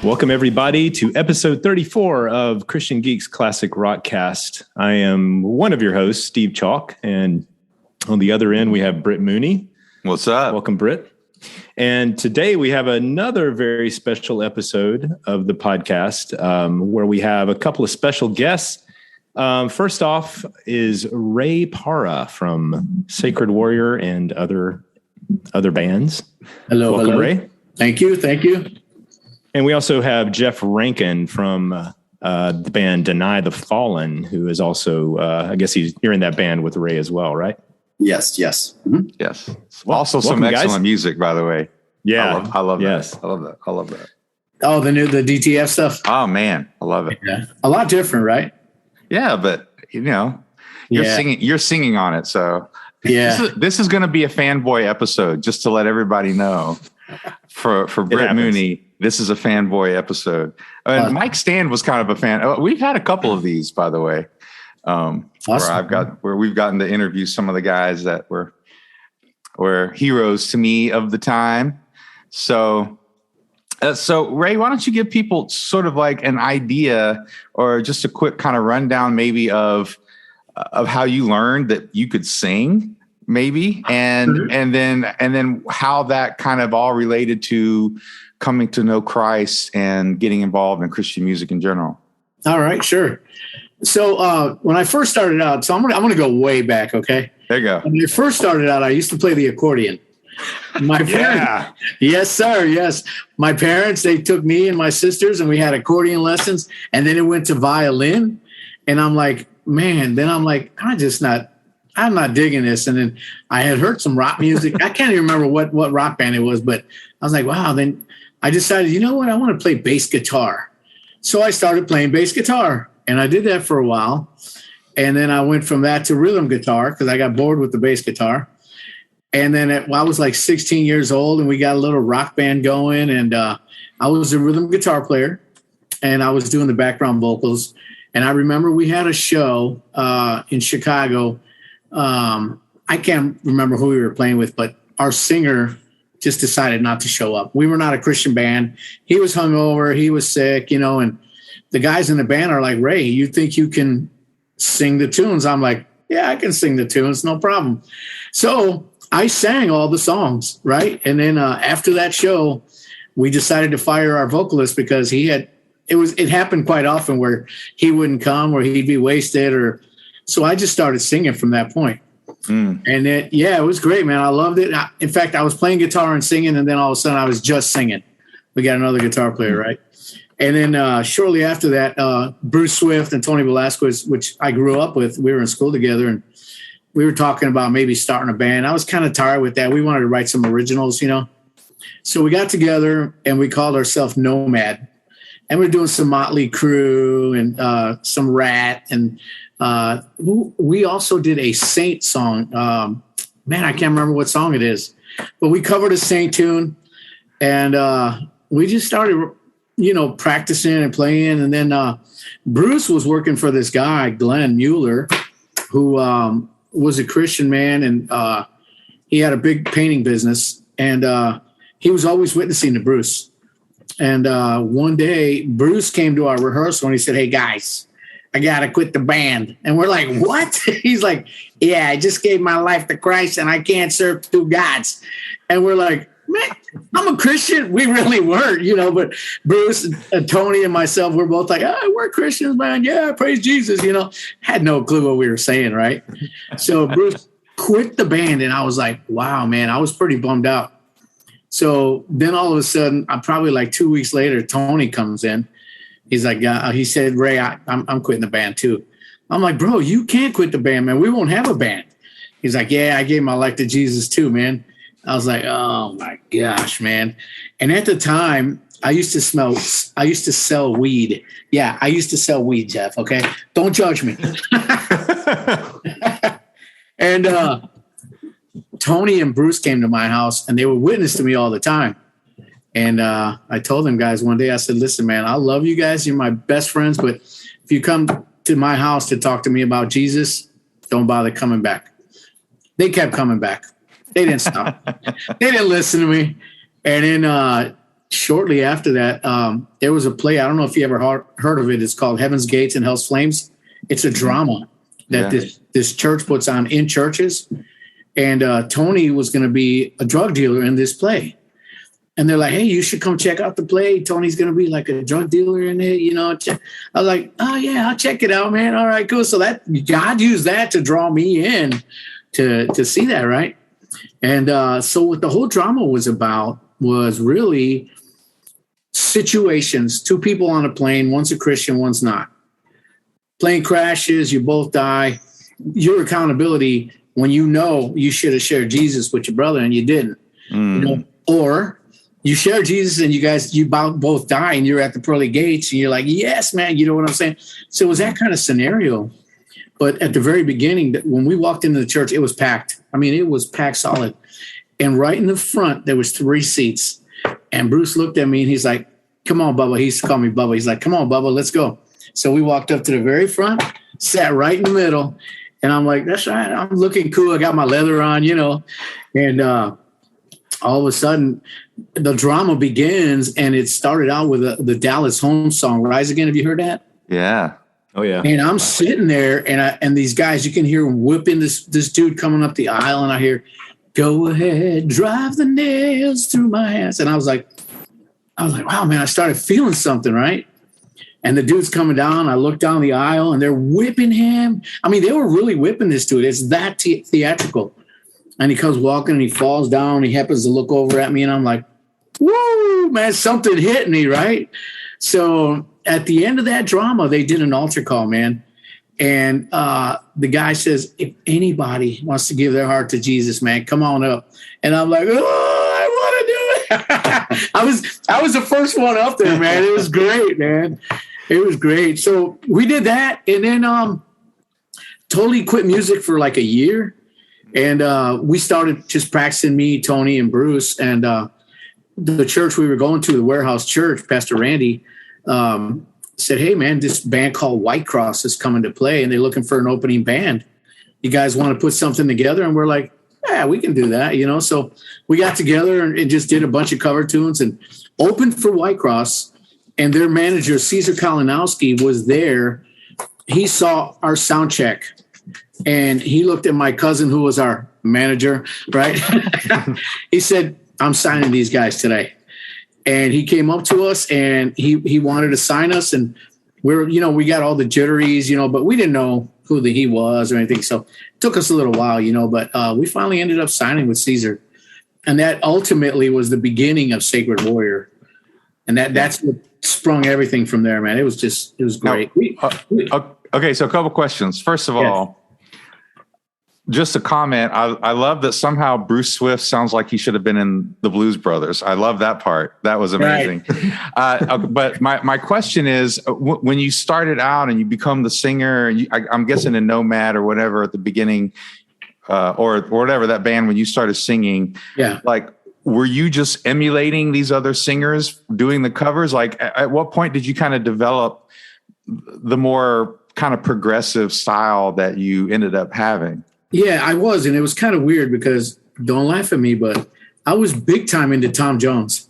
Welcome, everybody, to episode 34 of Christian Geeks Classic Rockcast. I am one of your hosts, Steve Chalk, and on the other end, we have Britt Mooney. What's up? Welcome, Britt. And today we have another very special episode of the podcast where we have a couple of special guests. First off is Rey Parra from Sacred Warrior and other bands. Welcome, hello. Rey. Thank you. And we also have Jeff Rankin from the band Deny the Fallen, who is also, I guess you're in that band with Rey as well, right? Yes. Mm-hmm. Yes. Also some excellent guys. Music, by the way. Yeah. I love yes. that. I love that. Oh, the DTF stuff. Oh man, I love it. Yeah. A lot different, right? Yeah, but you're singing on it. So yeah, this is going to be a fanboy episode, just to let everybody know. For Britt Mooney, this is a fanboy episode. Mike Stand was kind of a fan. We've had a couple of these, by the way, awesome. where we've gotten to interview some of the guys that were heroes to me of the time. So Rey, why don't you give people sort of like an idea or just a quick kind of rundown, maybe of how you learned that you could sing? Maybe. And then how that kind of all related to coming to know Christ and getting involved in Christian music in general. All right, sure. So when I first started out, so I'm gonna go way back. Okay. There you go. When I first started out, I used to play the accordion. My parents, yes, sir. Yes. My parents, they took me and my sisters and we had accordion lessons, and then it went to violin. And I'm like, man, I'm not digging this. And then I had heard some rock music. I can't even remember what rock band it was, but I was like, wow. Then I decided, you know what? I want to play bass guitar. So I started playing bass guitar, and I did that for a while. And then I went from that to rhythm guitar because I got bored with the bass guitar. And then I was like 16 years old, and we got a little rock band going. And I was a rhythm guitar player, and I was doing the background vocals. And I remember we had a show in Chicago. I can't remember who we were playing with, but our singer just decided not to show up. We were not a Christian band. He was hungover. He was sick, and the guys in the band are like, Rey, you think you can sing the tunes? I'm like, yeah, I can sing the tunes. No problem. So I sang all the songs. Right. And then after that show, we decided to fire our vocalist because it happened quite often where he wouldn't come or he'd be wasted so I just started singing from that point. And it was great, man. I loved it. In fact, I was playing guitar and singing, and then all of a sudden I was just singing. We got another guitar player, right? And then shortly after that, Bruce Swift and Tony Velasquez, which I grew up with, we were in school together, and we were talking about maybe starting a band. I was kind of tired with that. We wanted to write some originals, So we got together, and we called ourselves Nomad. And we're doing some Motley Crue and some Rat, and we also did a Saint song. Man, I can't remember what song it is, but we covered a Saint tune, and we just started, practicing and playing. And then Bruce was working for this guy, Glenn Mueller, who was a Christian man, and he had a big painting business, and he was always witnessing to Bruce. And one day, Bruce came to our rehearsal, and he said, hey, guys, I got to quit the band. And we're like, what? He's like, yeah, I just gave my life to Christ, and I can't serve two gods. And we're like, man, I'm a Christian. We really weren't, but Bruce and Tony and myself, we're both like, we're Christians, man. Yeah, praise Jesus, Had no clue what we were saying, right? So Bruce quit the band, and I was like, wow, man, I was pretty bummed out. So then all of a sudden, probably like 2 weeks later, Tony comes in. He's like, he said, Rey, I'm quitting the band too. I'm like, bro, you can't quit the band, man. We won't have a band. He's like, yeah, I gave my life to Jesus too, man. I was like, oh my gosh, man. And at the time, I used to sell weed. Yeah, I used to sell weed, Jeff. Okay. Don't judge me. And Tony and Bruce came to my house, and they were witness to me all the time. And I told them guys one day, I said, listen, man, I love you guys. You're my best friends. But if you come to my house to talk to me about Jesus, don't bother coming back. They kept coming back. They didn't stop. They didn't listen to me. And then shortly after that, there was a play. I don't know if you ever heard of it. It's called Heaven's Gates and Hell's Flames. It's a drama that this church puts on in churches. And Tony was going to be a drug dealer in this play. And they're like, hey, you should come check out the play. Tony's going to be like a drug dealer in it, you know. I was like, oh, yeah, I'll check it out, man. All right, cool. So that God used that to draw me in to see that, right? And so what the whole drama was about was really situations. Two people on a plane, one's a Christian, one's not. Plane crashes, you both die. Your accountability when you know you should have shared Jesus with your brother and you didn't. You know, or you share Jesus and you both die and you're at the pearly gates and you're like, yes, man, you know what I'm saying? So it was that kind of scenario. But at the very beginning, when we walked into the church, it was packed. I mean, it was packed solid. And right in the front, there was 3 seats. And Bruce looked at me and he's like, come on, Bubba. He used to call me Bubba. He's like, come on, Bubba, let's go. So we walked up to the very front, sat right in the middle. And I'm like, that's right. I'm looking cool. I got my leather on, you know. And all of a sudden, the drama begins. And it started out with the Dallas Holmes song, Rise Again. Have you heard that? Yeah. Oh, yeah. And I'm sitting there and these guys, you can hear them whipping this dude coming up the aisle. And I hear, go ahead, drive the nails through my hands. And I was like, wow, man, I started feeling something, right? And the dude's coming down. I look down the aisle and they're whipping him. I mean, they were really whipping this dude. It's that theatrical. And he comes walking and he falls down. He happens to look over at me and I'm like, woo, man, something hit me, right? So at the end of that drama, they did an altar call, man. And the guy says, if anybody wants to give their heart to Jesus, man, come on up. And I'm like, oh, I want to do it. I was the first one up there, man. It was great, man. It was great. So we did that and then totally quit music for like a year. And we started just practicing, me, Tony, and Bruce. And the church we were going to, the Warehouse Church, Pastor Randy, said, hey, man, this band called White Cross is coming to play, and they're looking for an opening band. You guys want to put something together? And we're like, yeah, we can do that, you know. So we got together and just did a bunch of cover tunes and opened for White Cross. And their manager, Caesar Kalinowski, was there. He saw our sound check, and he looked at my cousin, who was our manager, right? He said, I'm signing these guys today. And he came up to us and he wanted to sign us. And we got all the jitteries, you know, but we didn't know who he was or anything. So it took us a little while, you know, but we finally ended up signing with Caesar. And that ultimately was the beginning of Sacred Warrior. And that's what sprung everything from there, man. It was great. Now, okay, so a couple questions. First of all, just a comment. I love that somehow Bruce Swift sounds like he should have been in the Blues Brothers. I love that part. That was amazing. Right. But my question is, when you started out and you become the singer, I'm guessing in Nomad or whatever at the beginning, or whatever, that band, when you started singing, like, were you just emulating these other singers doing the covers? Like, at what point did you kind of develop the more kind of progressive style that you ended up having? Yeah, I was. And it was kind of weird because, don't laugh at me, but I was big time into Tom Jones.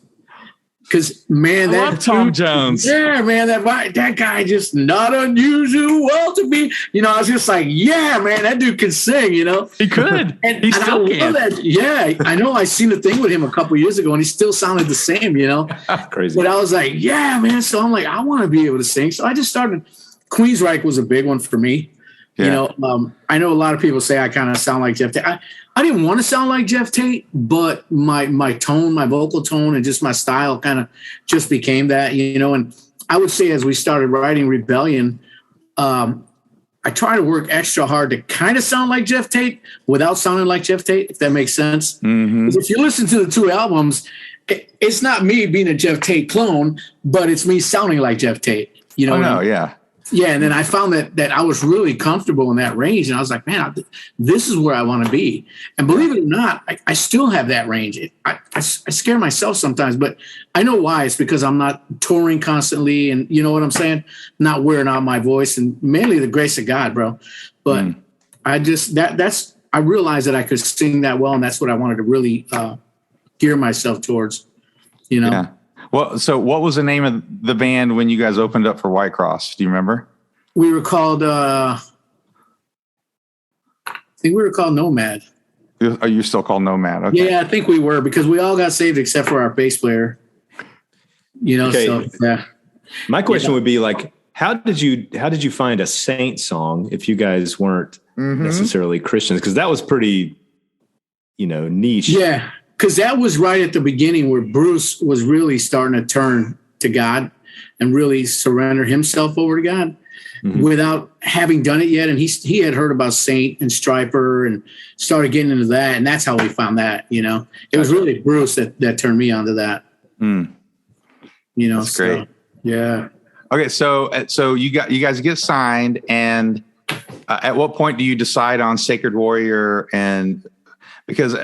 Because, man, I love Tom Jones. Yeah, man, that guy just not unusual to be. You know, I was just like, yeah, man, that dude can sing, you know. He could. And he still can. That. Yeah, I know. I seen a thing with him a couple years ago, and he still sounded the same, you know. Crazy. But I was like, yeah, man. So I'm like, I want to be able to sing. So I just started. Queensryche was a big one for me. Yeah. You know, I know a lot of people say I kind of sound like Jeff Tate. I didn't want to sound like Jeff Tate, but my tone, my vocal tone, and just my style kind of just became that, you know. And I would say as we started writing Rebellion, I try to work extra hard to kind of sound like Jeff Tate without sounding like Jeff Tate, if that makes sense. Mm-hmm. If you listen to the 2 albums, it's not me being a Jeff Tate clone, but it's me sounding like Jeff Tate. You know? Oh, no, yeah. Yeah, and then I found that I was really comfortable in that range, and I was like, man, this is where I want to be. And believe it or not, I still have that range. I scare myself sometimes, but I know why. It's because I'm not touring constantly, and you know what I'm saying? Not wearing out my voice, and mainly the grace of God, bro. But I just I realized that I could sing that well, and that's what I wanted to really gear myself towards, you know? Yeah. Well, so what was the name of the band when you guys opened up for White Cross? Do you remember? We were called, I think we were called Nomad. Are you still called Nomad? Okay. Yeah, I think we were, because we all got saved except for our bass player. Okay. So yeah. My question would be like, how did you find a Saint song if you guys weren't necessarily Christians? Because that was pretty, niche. Yeah, because that was right at the beginning where Bruce was really starting to turn to God and really surrender himself over to God without having done it yet. And he had heard about Saint and Stryper and started getting into that. And that's how we found that, It was really Bruce that turned me onto that. That's great. Yeah. Okay. So you guys get signed, and at what point do you decide on Sacred Warrior? And because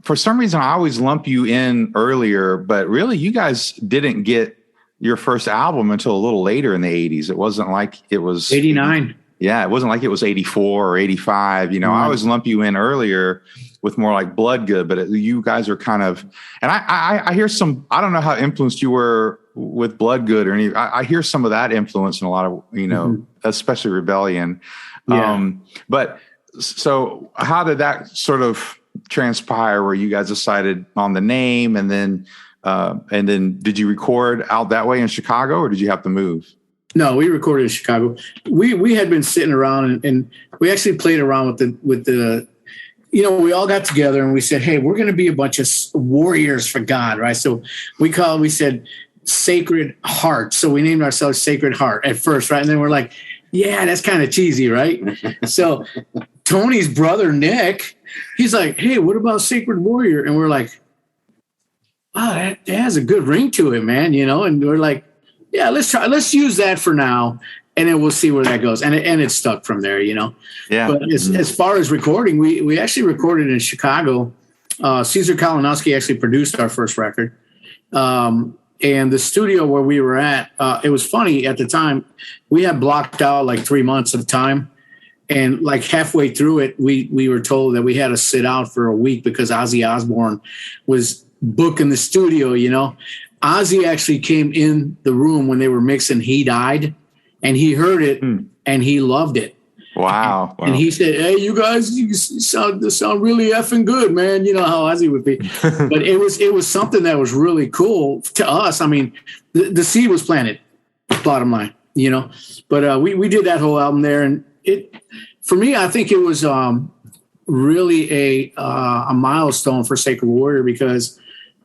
for some reason I always lump you in earlier, but really you guys didn't get your first album until a little later in the 80s. It wasn't like it was 89. Yeah. It wasn't like it was 84 or 85. I always lump you in earlier with more like Blood Good, but you guys are kind of, and I hear some, I don't know how influenced you were with Blood Good or any, I hear some of that influence in a lot of, especially Rebellion. Yeah. But so how did that sort of transpire where you guys decided on the name, and then did you record out that way in Chicago, or did you have to move? No, we recorded in Chicago. We had been sitting around and we actually played around with the we all got together and we said, hey, we're going to be a bunch of warriors for God, right? So we said Sacred Heart. So we named ourselves Sacred Heart at first, right? And then we're like, yeah, that's kind of cheesy, right? So Tony's brother, Nick, he's like, hey, what about Sacred Warrior? And we're like, wow, that has a good ring to it, man, And we're like, yeah, let's use that for now, and then we'll see where that goes. And it stuck from there, Yeah. But as far as recording, we actually recorded in Chicago. Caesar Kalinowski actually produced our first record. And the studio where we were at, it was funny at the time. We had blocked out like 3 months of time. And like halfway through it, we were told that we had to sit out for a week because Ozzy Osbourne was booking the studio, Ozzy actually came in the room when they were mixing He Died, and he heard it and he loved it. Wow. And he said, hey, you guys, you sound really effing good, man. You know how Ozzy would be. But it was something that was really cool to us. I mean, the seed was planted, bottom line, But we did that whole album there. And for me, I think it was really a milestone for Sacred Warrior because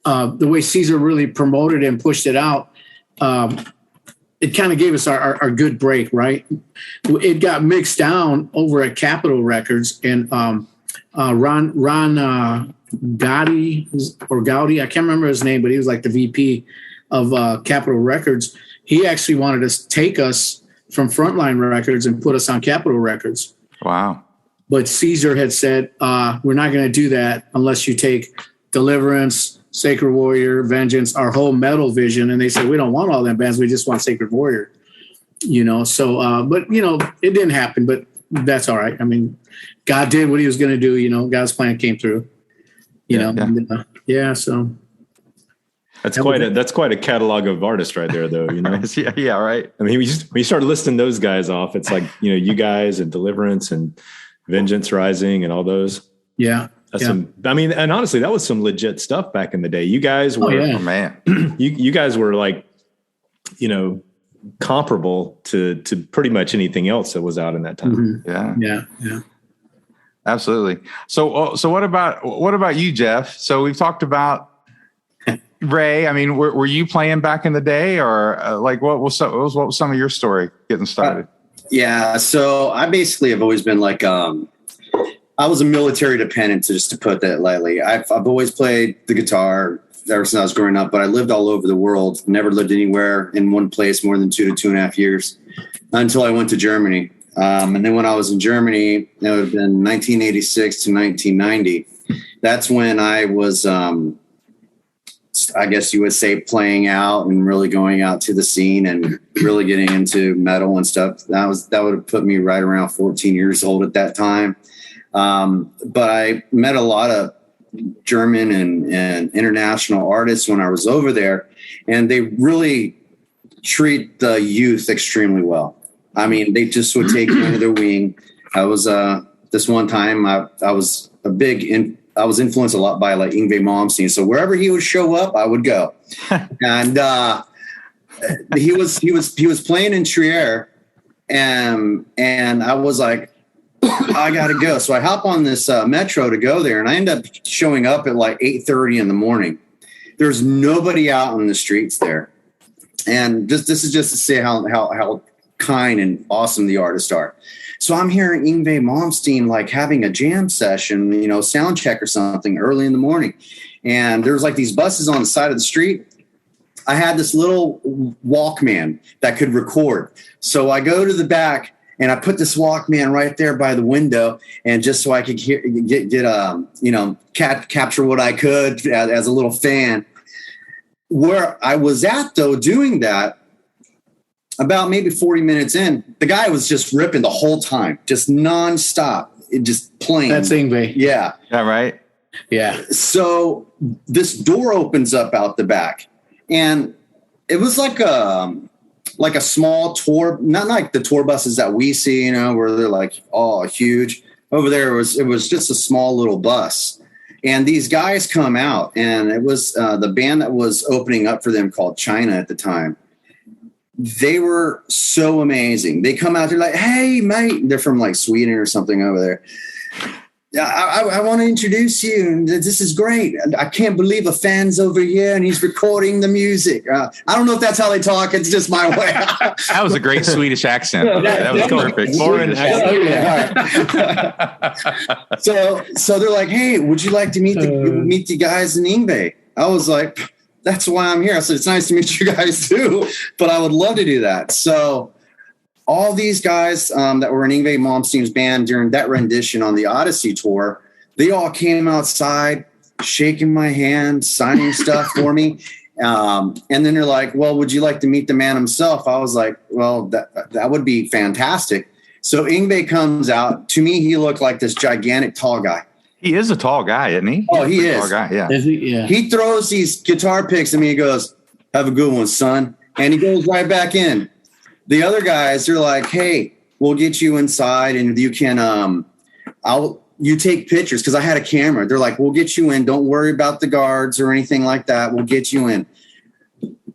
the way Caesar really promoted it and pushed it out, it kind of gave us our good break, right? It got mixed down over at Capitol Records, and Ron Gowdy, I can't remember his name, but he was like the VP of Capitol Records. He actually wanted to take us from Frontline Records and put us on Capitol Records. Wow. But Caesar had said, we're not going to do that unless you take Deliverance, Sacred Warrior, Vengeance, our whole metal vision. And they said, we don't want all that bands. We just want Sacred Warrior, So, but, it didn't happen, but that's all right. I mean, God did what he was going to do, God's plan came through, so. That's quite a catalog of artists right there, though, Yeah, right. I mean, when you start listing those guys off, it's like, you guys and Deliverance and Vengeance Rising and all those. Yeah. And honestly, that was some legit stuff back in the day. You guys were, man. you guys were like, comparable to pretty much anything else that was out in that time. Mm-hmm. Yeah. Absolutely. So what about you, Jeff? So we've talked about Ray. I mean, were you playing back in the day, or what was some of your story getting started? Yeah. So I basically have always been like, I was a military dependent, to put that lightly. I've always played the guitar ever since I was growing up, but I lived all over the world, never lived anywhere in one place more than 2 to 2.5 years until I went to Germany. And then when I was in Germany, it would have been 1986 to 1990. That's when I was, I guess you would say, playing out and really going out to the scene and really getting into metal and stuff. That would have put me right around 14 years old at that time. But I met a lot of German and international artists when I was over there, and they really treat the youth extremely well. I mean, they just would take me under their wing. I was this one time I was I was influenced a lot by like Yngwie Malmsteen. So wherever he would show up, I would go. And he was playing in Trier, and I was like, I gotta go. So I hop on this metro to go there, and I end up showing up at like 8:30 in the morning. There's nobody out on the streets there, and this is just to say how kind and awesome the artists are. So I'm hearing Yngwie Malmsteen like having a jam session, sound check or something early in the morning, and there's like these buses on the side of the street. I had this little Walkman that could record, so I go to the back. And I put this Walkman right there by the window, and just so I could capture what I could as a little fan. Where I was at, though, doing that, about maybe 40 minutes in, the guy was just ripping the whole time, just nonstop, just playing. That's Yngwie. Yeah. Yeah, right? Yeah. So this door opens up out the back, and it was like a small tour, not like the tour buses that we see, where they're like, huge. Over there, it was just a small little bus. And these guys come out, and it was the band that was opening up for them called China at the time. They were so amazing. They come out, they're like, hey, mate. They're from like Sweden or something over there. I want to introduce you. This is great. I can't believe a fan's over here and he's recording the music. I don't know if that's how they talk. It's just my way. That was a great Swedish accent. That was perfect. Foreign accent. So they're like, hey, would you like to meet the guys in Yngwie? I was like, that's why I'm here. I said, it's nice to meet you guys too, but I would love to do that. So all these guys that were in Yngwie Malmsteen's band during that rendition on the Odyssey tour, they all came outside, shaking my hand, signing stuff for me. And then they're like, well, would you like to meet the man himself? I was like, well, that would be fantastic. So Yngwie comes out. To me, he looked like this gigantic tall guy. He is a tall guy, isn't he? Oh, he is. Tall guy, yeah. Is he? Yeah. He throws these guitar picks at me. He goes, have a good one, son. And he goes right back in. The other guys, they're like, hey, we'll get you inside and you can, you take pictures. Cause I had a camera. They're like, we'll get you in. Don't worry about the guards or anything like that. We'll get you in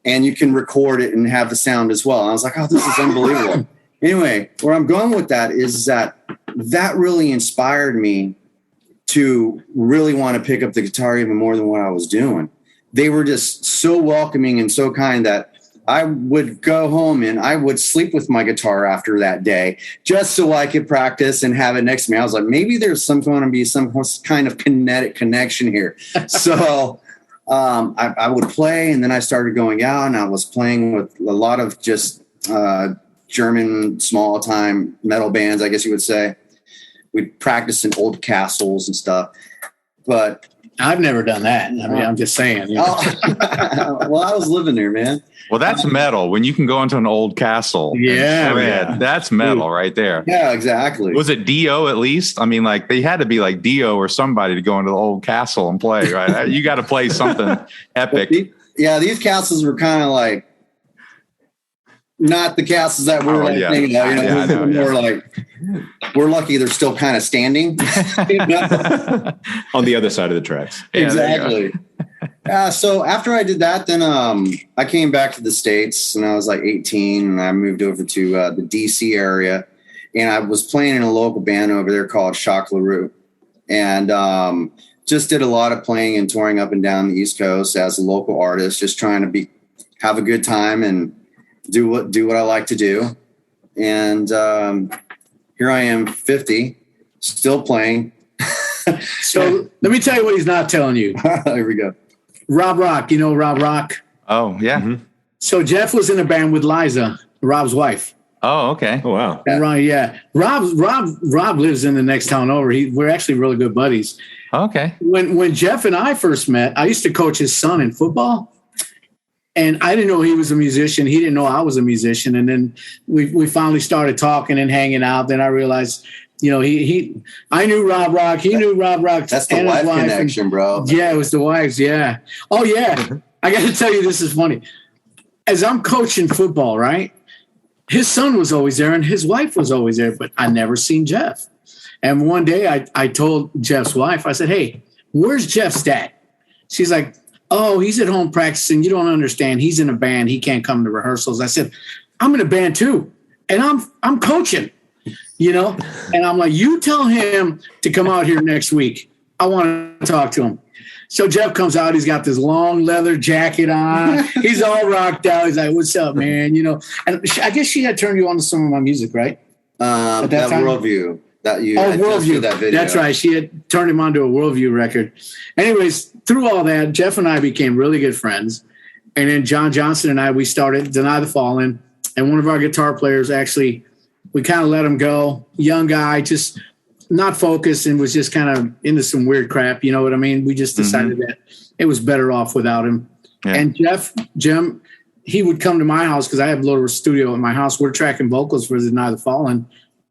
and you can record it and have the sound as well. And I was like, oh, this is unbelievable. Anyway, where I'm going with that is that really inspired me to really want to pick up the guitar even more than what I was doing. They were just so welcoming and so kind that I would go home and I would sleep with my guitar after that day just so I could practice and have it next to me. I was like, maybe there's going to be some kind of kinetic connection here. So I would play, and then I started going out and I was playing with a lot of just German small time metal bands, I guess you would say. We'd practice in old castles and stuff, but I've never done that. I mean, I'm just saying. Well, I was living there, man. Well, that's metal. When you can go into an old castle. Yeah. That's metal right there. Yeah, exactly. Was it Dio at least? I mean, like they had to be like Dio or somebody to go into the old castle and play, right? You got to play something epic. Yeah, these castles were kind of like not the castles that we're thinking of. More like we're lucky they're still kind of standing on the other side of the tracks. Exactly. So after I did that, then I came back to the States and I was like 18 and I moved over to the DC area, and I was playing in a local band over there called Shock LaRue, and just did a lot of playing and touring up and down the East Coast as a local artist, just trying to have a good time and do what I like to do. And here I am, 50, still playing. So let me tell you what he's not telling you. Here we go. Rob Rock, you know Rob Rock? Oh, yeah. Mm-hmm. So Jeff was in a band with Liza, Rob's wife. Oh, okay. Oh, wow. Yeah. Right, yeah. Rob lives in the next town over. We're actually really good buddies. Okay. When Jeff and I first met, I used to coach his son in football. And I didn't know he was a musician. He didn't know I was a musician. And then we finally started talking and hanging out. Then I realized I knew Rob Rock. He knew Rob Rock. That's the wife connection, bro. Yeah, it was the wives. Yeah. Oh, yeah. I got to tell you, this is funny. As I'm coaching football, right? His son was always there and his wife was always there, but I never seen Jeff. And one day I told Jeff's wife, I said, hey, where's Jeff's dad? She's like, oh, he's at home practicing. You don't understand. He's in a band. He can't come to rehearsals. I said, I'm in a band too. And I'm coaching, and I'm like, you tell him to come out here next week. I want to talk to him. So Jeff comes out. He's got this long leather jacket on. He's all rocked out. He's like, what's up, man? And I guess she had turned you on to some of my music, right? At that Worldview. Worldview. That video. That's right. She had turned him on to a Worldview record. Anyways, through all that, Jeff and I became really good friends. And then John Johnson and we started Deny the Fallen. And one of our guitar players actually, we kind of let him go. Young guy, just not focused and was just kind of into some weird crap. You know what I mean? We just decided that it was better off without him. Yeah. And Jim, he would come to my house because I have a little studio at my house. We're tracking vocals for Deny the Fallen.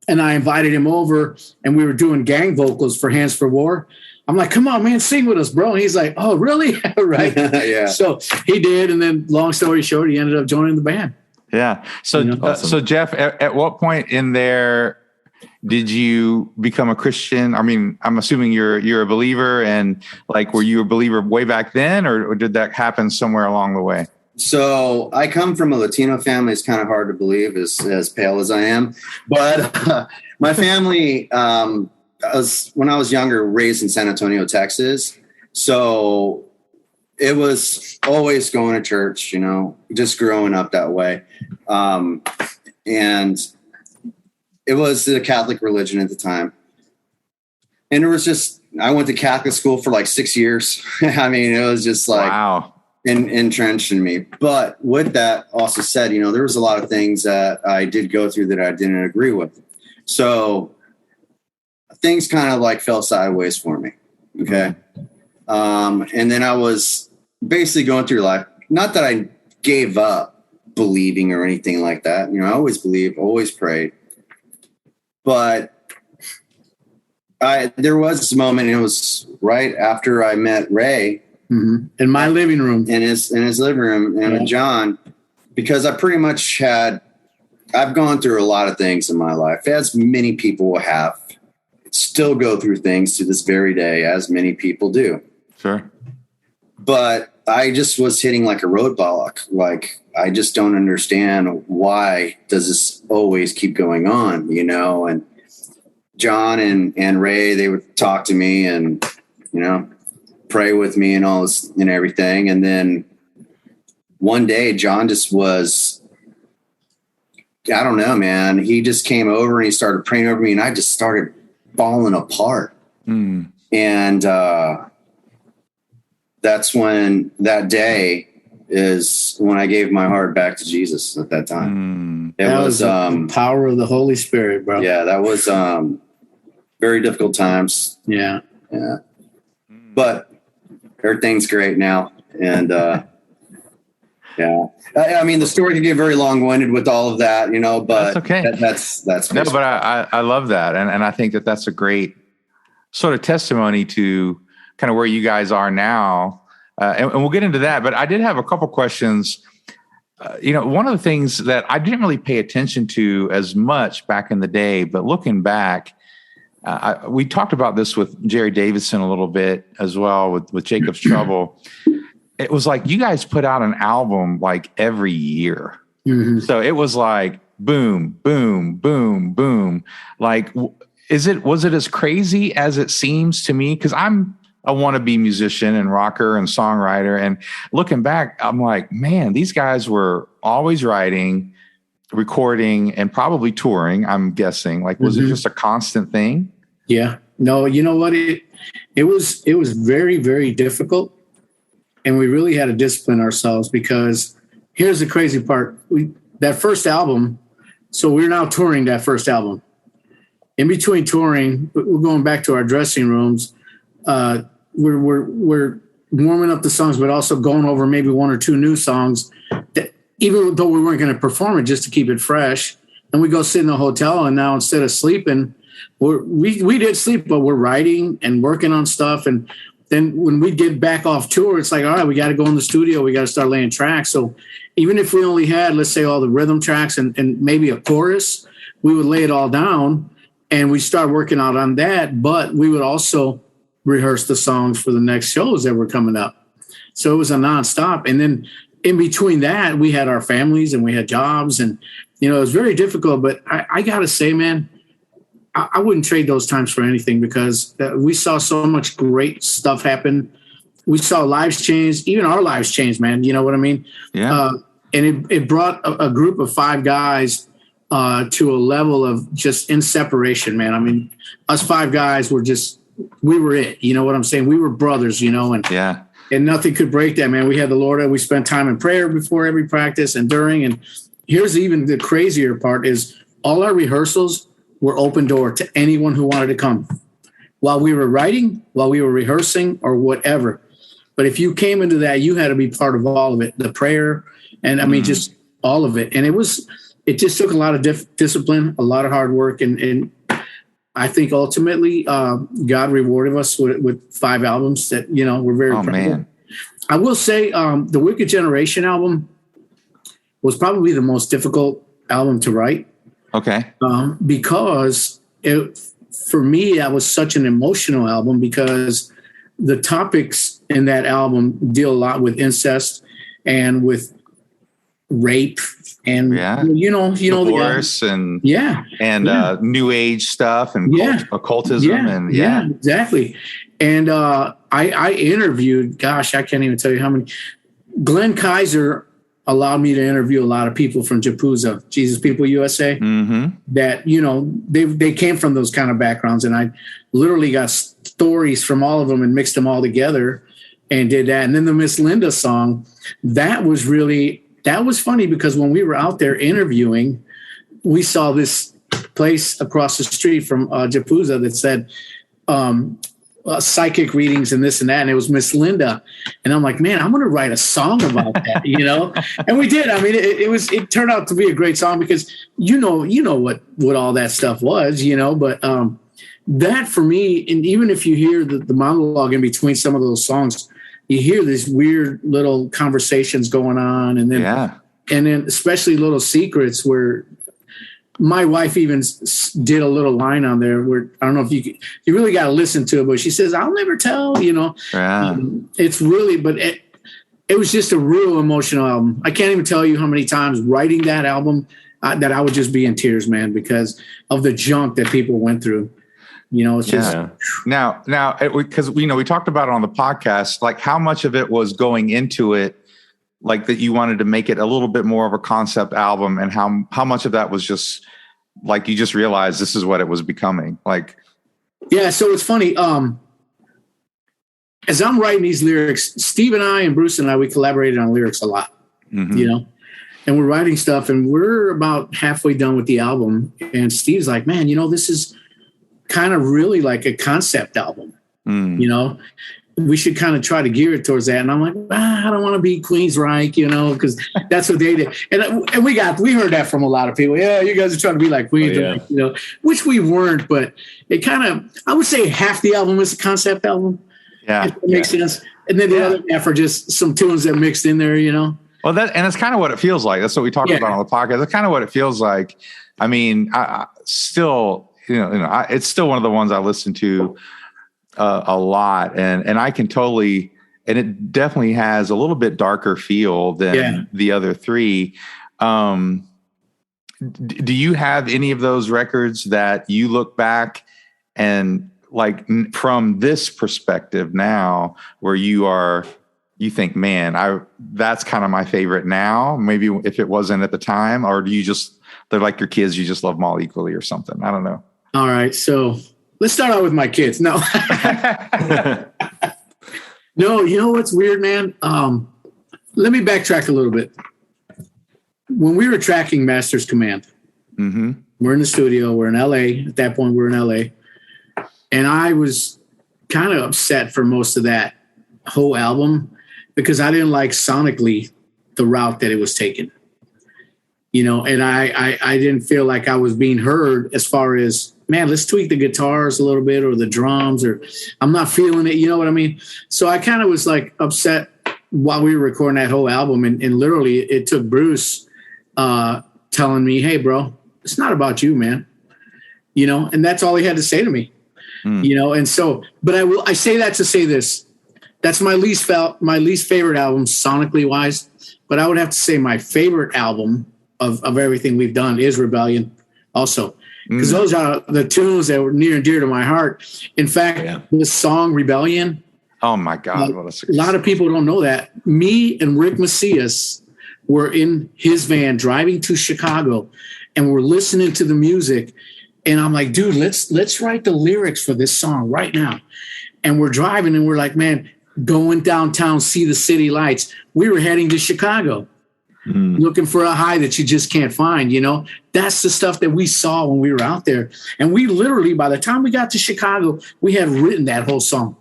And I invited him over and we were doing gang vocals for Hands for War. I'm like, come on, man, sing with us, bro. And he's like, oh, really? Right. Yeah. So he did. And then long story short, he ended up joining the band. Yeah. So, awesome. So Jeff, at what point in there did you become a Christian? I mean, I'm assuming you're a believer, and like, were you a believer way back then, or did that happen somewhere along the way? So I come from a Latino family. It's kind of hard to believe, as pale as I am, but my family, when I was younger, raised in San Antonio, Texas. So it was always going to church, just growing up that way. And it was the Catholic religion at the time. And it was I went to Catholic school for like 6 years. I mean, it was just like, wow. Entrenched in me. But with that also said, there was a lot of things that I did go through that I didn't agree with. So things kind of like fell sideways for me. Okay. And then I was basically going through life. Not that I gave up believing or anything like that. I always believed, always prayed. But there was this moment, and it was right after I met Ray. Mm-hmm. In my living room. In his living room, and with John, because I pretty much I've gone through a lot of things in my life, as many people have, still go through things to this very day, as many people do. Sure. But I just was hitting like a roadblock. Like, I just don't understand, why does this always keep going on, and John and Ray, they would talk to me and, pray with me and all this and everything. And then one day John just was, I don't know, man. He just came over and he started praying over me, and I just started falling apart. Mm. And that's when that day is when I gave my heart back to Jesus at that time. It was the power of the Holy Spirit, bro. Yeah, that was very difficult times. Yeah. Yeah. But everything's great now. And yeah, I mean, the story can get very long-winded with all of that, but that's okay. That's no, but I love that. And I think that's a great sort of testimony to kind of where you guys are now. And we'll get into that, but I did have a couple questions. One of the things that I didn't really pay attention to as much back in the day, but looking back, we talked about this with Jerry Davidson a little bit as well with Jacob's Trouble. It was like you guys put out an album like every year. Mm-hmm. So it was like boom, boom, boom, boom. Like, was it as crazy as it seems to me? Because I'm a wannabe musician and rocker and songwriter. And looking back, I'm like, man, these guys were always writing, recording, and probably touring, I'm guessing. Like, was it just a constant thing? Yeah. No, you know what? It was very, very difficult. And we really had to discipline ourselves, because here's the crazy part. That first album, so we're now touring that first album. In between touring, we're going back to our dressing rooms. We're warming up the songs, but also going over maybe one or two new songs that, even though we weren't going to perform it, just to keep it fresh. And we go sit in the hotel, and now instead of sleeping, we did sleep, but we're writing and working on stuff. And then when we get back off tour, it's like, all right, we got to go in the studio. We got to start laying tracks. So even if we only had, let's say, all the rhythm tracks and maybe a chorus, we would lay it all down and we start working out on that. But we would also rehearse the songs for the next shows that were coming up. So it was a nonstop. And then in between that, we had our families and we had jobs, and, you know, it was very difficult. But I got to say, man, I wouldn't trade those times for anything, because we saw so much great stuff happen. We saw lives change, even our lives change, man. You know what I mean? Yeah. And it brought a group of 5 guys to a level of just inseparation, man. I mean, us 5 guys we were it. You know what I'm saying? We were brothers, you know, and yeah. And nothing could break that, man. We had the Lord. We spent time in prayer before every practice and during. And here's even the crazier part is all our rehearsals were open door to anyone who wanted to come while we were writing, while we were rehearsing, or whatever. But if you came into that, you had to be part of all of it, the prayer. And I mean, just all of it. And it just took a lot of discipline, a lot of hard work. And I think ultimately God rewarded us with 5 albums that, you know, we're very proud of. I will say the Wicked Generation album was probably the most difficult album to write. Okay. Because for me, that was such an emotional album, because the topics in that album deal a lot with incest and with rape and you know divorce and new age stuff and occultism and exactly. And I interviewed, gosh, I can't even tell you how many. Glenn Kaiser allowed me to interview a lot of people from JPUSA, Jesus People USA, that, you know, they came from those kind of backgrounds, and I literally got stories from all of them and mixed them all together and did that. And then the Miss Linda song, that was funny, because when we were out there interviewing, we saw this place across the street from JPUSA that said psychic readings and this and that, and it was Miss Linda. And I'm like, man, I'm going to write a song about that, you know? And we did. I mean, it turned out to be a great song, because you know what all that stuff was, you know, but that for me, and even if you hear the monologue in between some of those songs, you hear these weird little conversations going on, and then especially little secrets where my wife even did a little line on there where, I don't know if you really got to listen to it, but she says, "I'll never tell," you know. It's really, but it was just a real emotional album. I can't even tell you how many times writing that album that I would just be in tears, man, because of the junk that people went through. You know, it's just now because we talked about it on the podcast, like how much of it was going into it, like that you wanted to make it a little bit more of a concept album, and how much of that was just like you just realized this is what it was becoming. Like, yeah. So it's funny. As I'm writing these lyrics, Steve and I and Bruce and I, we collaborated on lyrics a lot, you know, and we're writing stuff, and we're about halfway done with the album. And Steve's like, man, you know, this is kind of really like a concept album, you know, we should kind of try to gear it towards that. And I'm like, I don't want to be Queensryche, you know, because that's what they did. And we heard that from a lot of people. Yeah, you guys are trying to be like Queensryche, you know, which we weren't, but it kind of, I would say half the album is a concept album. Yeah. If that makes sense. And then the other half are just some tunes that mixed in there, you know. Well, and it's kind of what it feels like. That's what we talked about on the podcast. That's kind of what it feels like. I mean, I still, it's still one of the ones I listen to a lot, and I can totally, and it definitely has a little bit darker feel than the other 3. Do you have any of those records that you look back and like from this perspective now, where you think, man, that's kind of my favorite now, maybe if it wasn't at the time, or do you just, they're like your kids, you just love them all equally or something? I don't know. All right. So let's start out with my kids. No, no, you know what's weird, man? Let me backtrack a little bit. When we were tracking Master's Command, we're in the studio, we're in LA. At that point, we're in LA. And I was kind of upset for most of that whole album because I didn't like sonically the route that it was taken. You know, and I didn't feel like I was being heard as far as man, let's tweak the guitars a little bit or the drums, or I'm not feeling it. You know what I mean? So I kind of was like upset while we were recording that whole album. And literally it took Bruce telling me, hey, bro, it's not about you, man. You know, and that's all he had to say to me, you know? And so, but I say that to say this, that's my least favorite album sonically wise, but I would have to say my favorite album of everything we've done is Rebellion also, because those are the tunes that were near and dear to my heart. In fact, the song Rebellion. Oh my God. A lot of people don't know that. Me and Rick Macias were in his van driving to Chicago, and we're listening to the music. And I'm like, dude, let's write the lyrics for this song right now. And we're driving and we're like, man, going downtown, see the city lights. We were heading to Chicago, looking for a high that you just can't find, you know? That's the stuff that we saw when we were out there. And we literally, by the time we got to Chicago, we had written that whole song.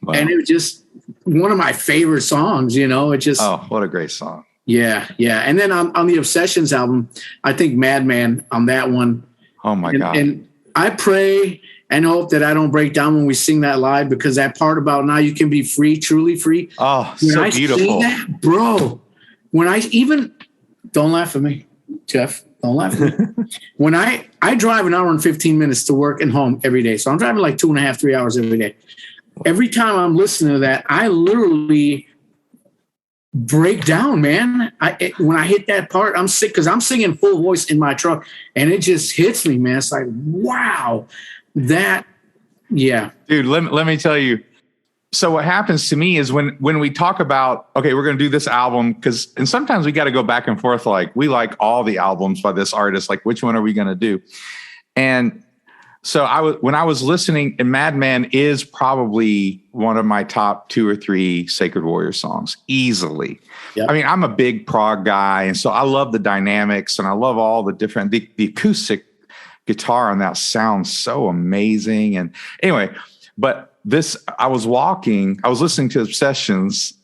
Wow. And it was just one of my favorite songs, you know? It just... Oh, what a great song. Yeah, yeah. And then on the Obsessions album, I think Madman on that one. Oh, my God. And I pray and hope that I don't break down when we sing that live, because that part about now you can be free, truly free. Oh, so beautiful. Sing that, bro, when I even, don't laugh at me, Jeff, don't laugh at me. When I drive an hour and 15 minutes to work and home every day. So I'm driving like 2.5, 3 hours every day. Every time I'm listening to that, I literally break down, man. When I hit that part, I'm sick because I'm singing full voice in my truck, and it just hits me, man. It's like, wow, that, yeah. Dude, let me tell you. So what happens to me is when we talk about, okay, we're going to do this album, and sometimes we got to go back and forth. Like, we like all the albums by this artist. Like, which one are we going to do? And so when I was listening, and Madman is probably one of my top 2 or 3 Sacred Warrior songs, easily. Yep. I mean, I'm a big prog guy, and so I love the dynamics, and I love all the different, the acoustic guitar on that sounds so amazing. And anyway, but I was listening to Obsessions,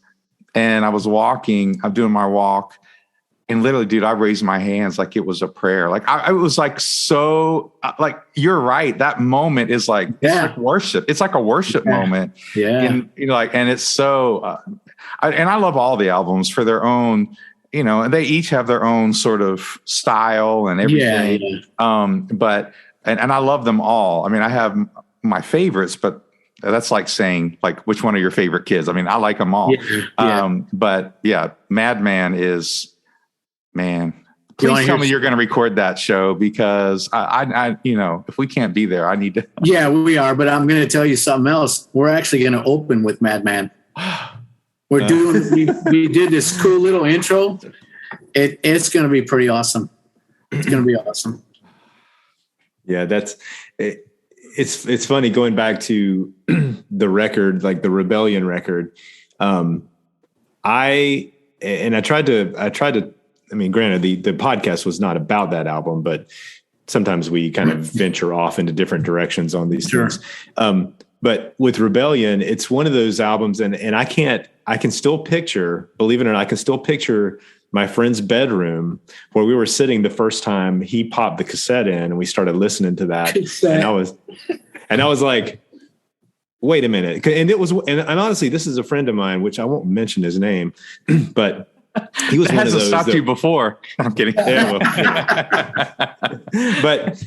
and I'm doing my walk. And literally, dude, I raised my hands like it was a prayer. Like I was like, so like, you're right. That moment is like, it's like worship. It's like a worship moment. Yeah. And you know, like, and it's so, and I love all the albums for their own, you know, and they each have their own sort of style and everything. Yeah. But I love them all. I mean, I have my favorites, but that's like saying, like, which one are your favorite kids? I mean, I like them all. Yeah. But yeah, Madman is, man, please tell me you're going to record that show, because I, you know, if we can't be there, I need to. Yeah, we are. But I'm going to tell you something else. We're actually going to open with Madman. We're doing, we did this cool little intro. It's going to be pretty awesome. It's going to be awesome. Yeah, it's funny going back to the record, like the Rebellion record. I tried to, I mean, granted, the podcast was not about that album, but sometimes we kind of venture off into different directions on these things. But with Rebellion, it's one of those albums, and I can still picture, believe it or not, I can still picture my friend's bedroom where we were sitting the first time he popped the cassette in and we started listening to that. And I was like, wait a minute. And honestly, this is a friend of mine, which I won't mention his name, but he was one of those. Stopped you before. I'm kidding. Yeah, but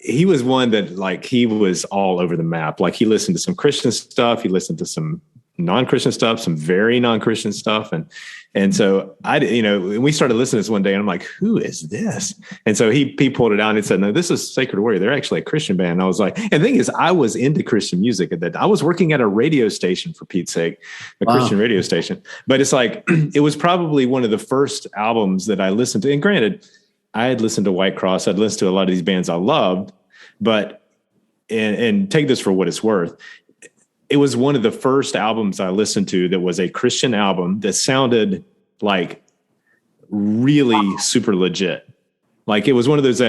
he was one that, like, he was all over the map. Like, he listened to some Christian stuff. He listened to some non-Christian stuff, some very non-Christian stuff. And so we started listening to this one day, and I'm like, who is this? And so he pulled it out and said, no, this is Sacred Warrior. They're actually a Christian band. And I was like, and the thing is, I was into Christian music at that. I was working at a radio station, for Pete's sake, Christian radio station. But it's like, it was probably one of the first albums that I listened to. And granted, I had listened to White Cross. I'd listened to a lot of these bands I loved, but, and take this for what it's worth, it was one of the first albums I listened to that was a Christian album that sounded like really super legit. Like, it was one of those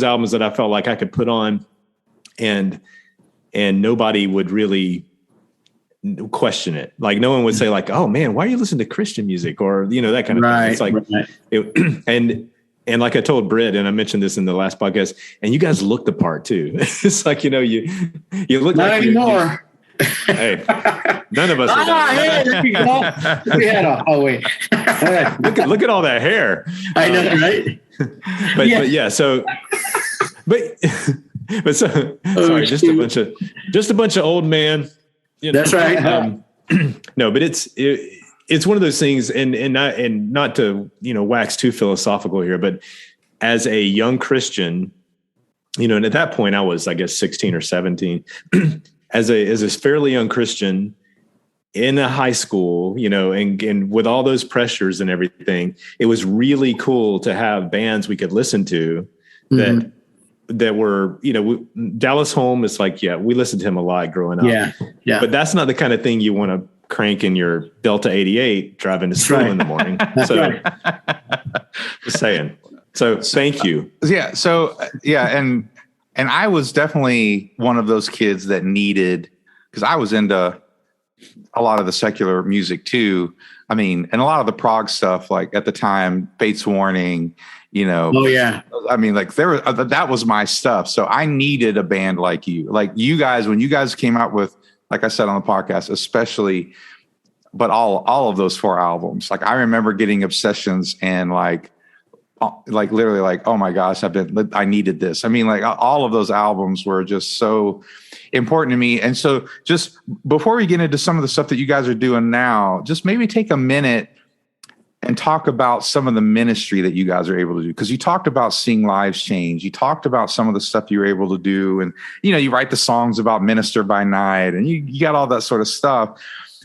albums that I felt like I could put on and nobody would really question it. Like, no one would say, like, oh man, why are you listening to Christian music? Or, you know, that kind of thing. It's like, And like I told Britt, and I mentioned this in the last podcast, and you guys look the part too. It's like, you look not like anymore. Hey, none of us. Hey, there we go. We had wait. Look at all that hair. I know, right? But yeah, so, sorry, just a bunch of old man. That's right. No, but it's one of those things, and not to wax too philosophical here, but as a young Christian, and at that point I was, I guess, 16 or 17. As a fairly young Christian in a high school, and with all those pressures and everything, it was really cool to have bands we could listen to that were, Dallas Holm is like, we listened to him a lot growing up. Yeah. But that's not the kind of thing you want to crank in your Delta 88 driving to school in the morning. So just saying. So thank you. Yeah. So, and I was definitely one of those kids that needed, because I was into a lot of the secular music too. I mean, and a lot of the prog stuff, like at the time, Fates Warning, Oh yeah. I mean, like that was my stuff. So I needed a band like you guys, when you guys came out with, like I said on the podcast, especially, but all of those 4 albums, like I remember getting obsessions and like literally like, oh my gosh, I needed this. I mean, like all of those albums were just so important to me. And so just before we get into some of the stuff that you guys are doing now, just maybe take a minute and talk about some of the ministry that you guys are able to do. Because you talked about seeing lives change. You talked about some of the stuff you were able to do. And, you write the songs about Minister by Night and you got all that sort of stuff.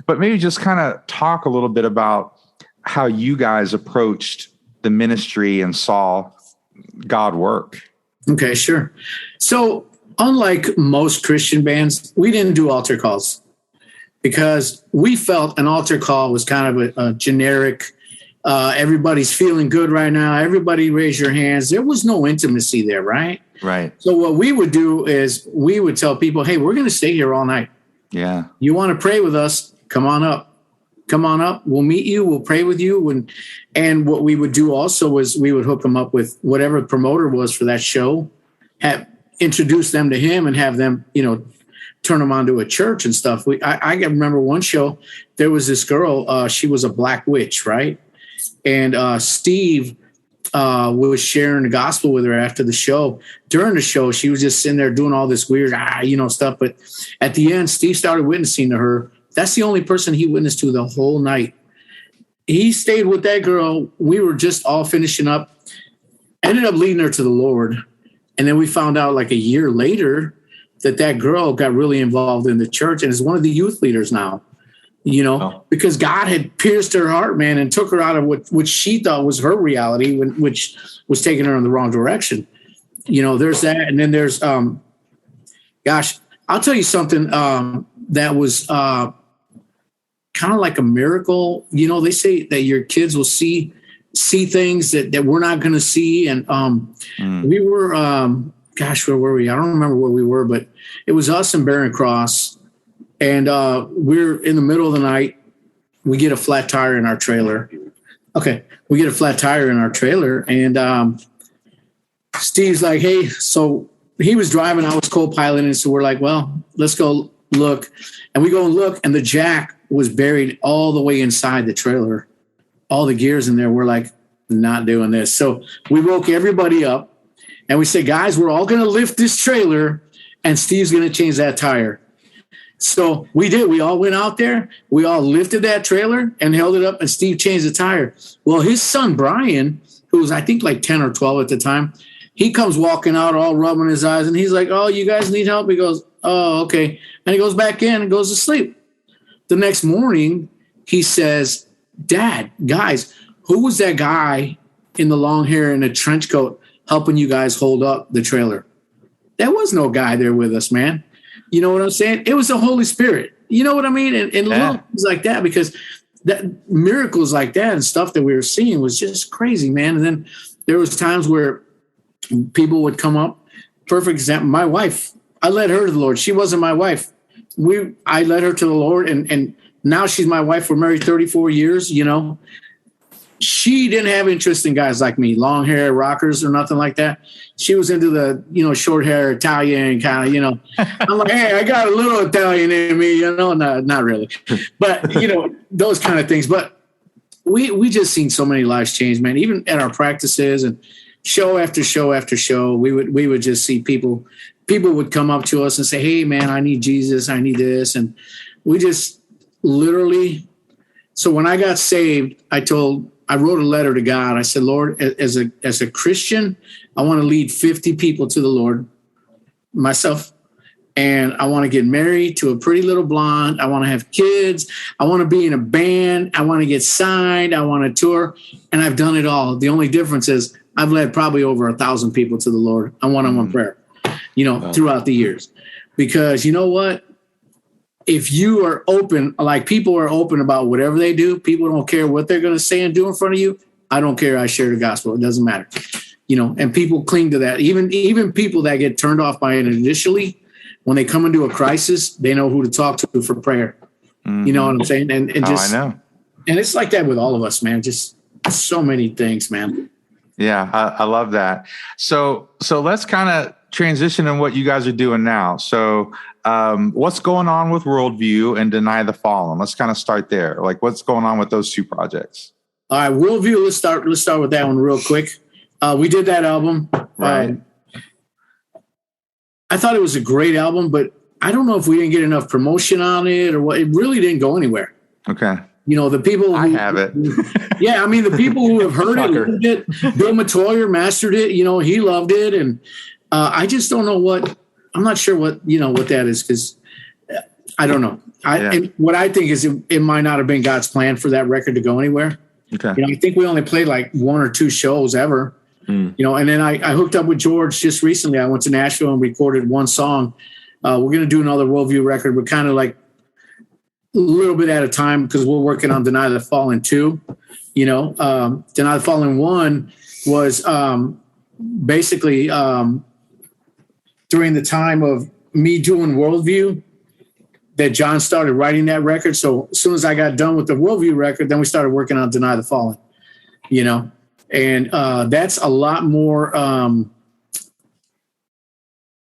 But maybe just kind of talk a little bit about how you guys approached the ministry and saw God work. Okay, sure. So unlike most Christian bands, we didn't do altar calls because we felt an altar call was kind of a generic, everybody's feeling good right now. Everybody raise your hands. There was no intimacy there, right? Right. So what we would do is we would tell people, hey, we're going to stay here all night. Yeah. You want to pray with us? Come on up. We'll meet you. We'll pray with you. And what we would do also was we would hook them up with whatever promoter was for that show, introduce them to him and have them, turn them onto a church and stuff. I remember one show, there was this girl, she was a black witch, right? And Steve was sharing the gospel with her after the show. During the show, she was just sitting there doing all this weird, stuff. But at the end, Steve started witnessing to her. That's the only person he witnessed to the whole night. He stayed with that girl. We were just all finishing up, ended up leading her to the Lord. And then we found out like a year later that girl got really involved in the church and is one of the youth leaders now, because God had pierced her heart, man, and took her out of what she thought was her reality, which was taking her in the wrong direction. There's that. And then there's, I'll tell you something that was kind of like a miracle. They say that your kids will see things that we're not going to see. And we were, where were we? I don't remember where we were, but it was us and Barron Cross. And we're in the middle of the night. We get a flat tire in our trailer. Okay. We get a flat tire in our trailer. And Steve's like, hey, so he was driving. I was co-piloting. So we're like, well, let's go look. And we go and look. And the jack was buried all the way inside the trailer. All the gears in there. We're like, not doing this. So we woke everybody up. And we said, guys, we're all going to lift this trailer. And Steve's going to change that tire. So we did. We all went out there. We all lifted that trailer and held it up, and Steve changed the tire. Well, his son, Brian, who was, I think, like 10 or 12 at the time, he comes walking out all rubbing his eyes, and he's like, oh, you guys need help? He goes, oh, okay. And he goes back in and goes to sleep. The next morning, he says, Dad, guys, who was that guy in the long hair and a trench coat helping you guys hold up the trailer? There was no guy there with us, man. You know what I'm saying? It was the Holy Spirit. You know what I mean? And little things like that, because that miracles like that and stuff that we were seeing was just crazy, man. And then there was times where people would come up. Perfect example. My wife, I led her to the Lord. She wasn't my wife. I led her to the Lord, and now she's my wife. We're married 34 years. she didn't have interest in guys like me, long hair rockers or nothing like that. She was into the, short hair Italian kind of, I'm like, hey, I got a little Italian in me, no, not really. But, those kind of things. But we just seen so many lives change, man, even at our practices and show after show after show. We would just see people would come up to us and say, hey, man, I need Jesus. I need this. And we just literally. So when I got saved, I wrote a letter to God. I said, Lord, as a Christian, I want to lead 50 people to the Lord, myself, and I want to get married to a pretty little blonde. I want to have kids. I want to be in a band. I want to get signed. I want to tour, and I've done it all. The only difference is I've led probably over 1,000 people to the Lord on one-on-one prayer, throughout the years, because you know what? If you are open, like people are open about whatever they do, people don't care what they're going to say and do in front of you. I don't care. I share the gospel. It doesn't matter, and people cling to that. Even people that get turned off by it initially, when they come into a crisis, they know who to talk to for prayer. Mm-hmm. You know what I'm saying? And just, I know. And it's like that with all of us, man. Just so many things, man. Yeah. I love that. So let's kind of transition in what you guys are doing now. So, what's going on with Worldview and Deny the Fallen? Let's kind of start there. Like, what's going on with those two projects? All right, Worldview. Let's start with that one real quick. We did that album. Right. I thought it was a great album, but I don't know if we didn't get enough promotion on it or what. It really didn't go anywhere. Okay. The people who I have it. Yeah, I mean, the people who have heard it, loved it. Bill Matoyer mastered it. He loved it, and I just don't know what. I'm not sure what that is, because I don't know. And what I think is it might not have been God's plan for that record to go anywhere. Okay. I think we only played like 1 or 2 shows ever. And then I hooked up with George just recently. I went to Nashville and recorded 1 song. We're going to do another Worldview record. We're kind of like a little bit at a time because we're working on Deny the Fallen 2. Deny the Fallen 1 was basically during the time of me doing Worldview that John started writing that record. So as soon as I got done with the Worldview record, then we started working on Deny the Fallen, and that's a lot more.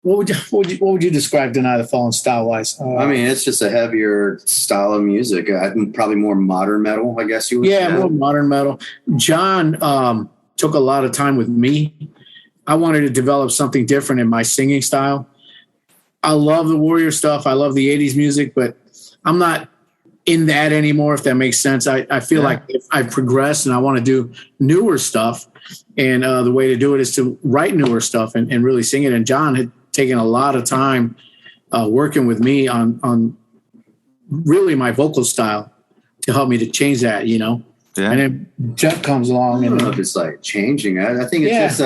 What would you describe Deny the Fallen style wise? It's just a heavier style of music. Probably more modern metal, I guess you would say. Yeah, more modern metal. John took a lot of time with me. I wanted to develop something different in my singing style. I love the Warrior stuff. I love the 80s music, but I'm not in that anymore, if that makes sense. I feel like I've progressed and I want to do newer stuff. And the way to do it is to write newer stuff and really sing it. And John had taken a lot of time working with me on really my vocal style to help me to change that, Yeah. And then Jeff comes along. I don't know if it's like changing. I think it's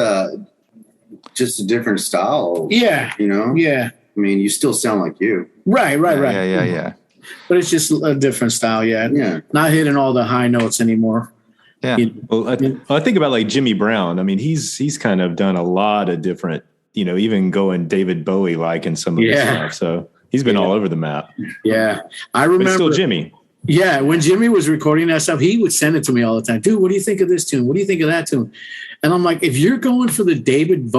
just a different style. Yeah. Yeah. I mean, you still sound like you. Right. Yeah. But it's just a different style. Yeah. Not hitting all the high notes anymore. Yeah. Well, I think about like Jimmy Brown. I mean, he's kind of done a lot of different, even going David Bowie like in some of his stuff. So he's been all over the map. Yeah. I remember. But still Jimmy. Yeah. When Jimmy was recording that stuff, he would send it to me all the time. Dude, what do you think of this tune? What do you think of that tune? And I'm like, if you're going for the David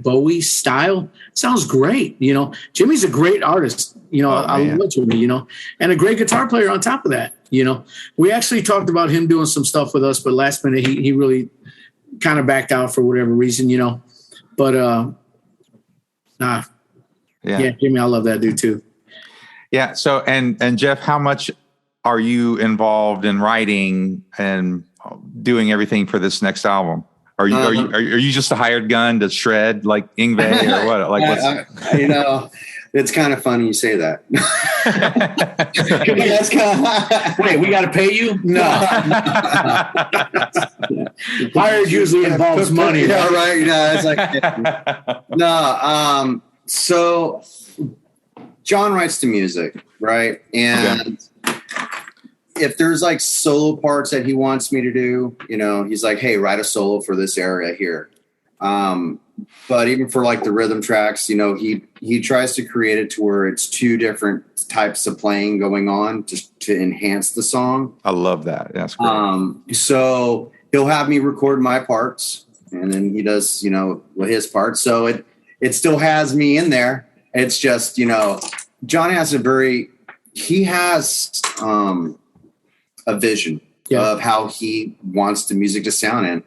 Bowie style, sounds great. Jimmy's a great artist. I love Jimmy, and a great guitar player on top of that. We actually talked about him doing some stuff with us, but last minute he really kind of backed out for whatever reason, But Jimmy, I love that dude too. Yeah. So and Jeff, how much are you involved in writing and doing everything for this next album? Are you just a hired gun to shred like Yngwie or what? Like what's it's kind of funny you say that. Wait, we got to pay you? No. Hired usually involves money. Right. No, it's like no. So John writes the music, right? And if there's like solo parts that he wants me to do, he's like, hey, write a solo for this area here. But even for like the rhythm tracks, he tries to create it to where it's 2 different types of playing going on to to enhance the song. I love that. That's great. So he'll have me record my parts, and then he does, his part. So it still has me in there. It's just, John has he has a vision of how he wants the music to sound. And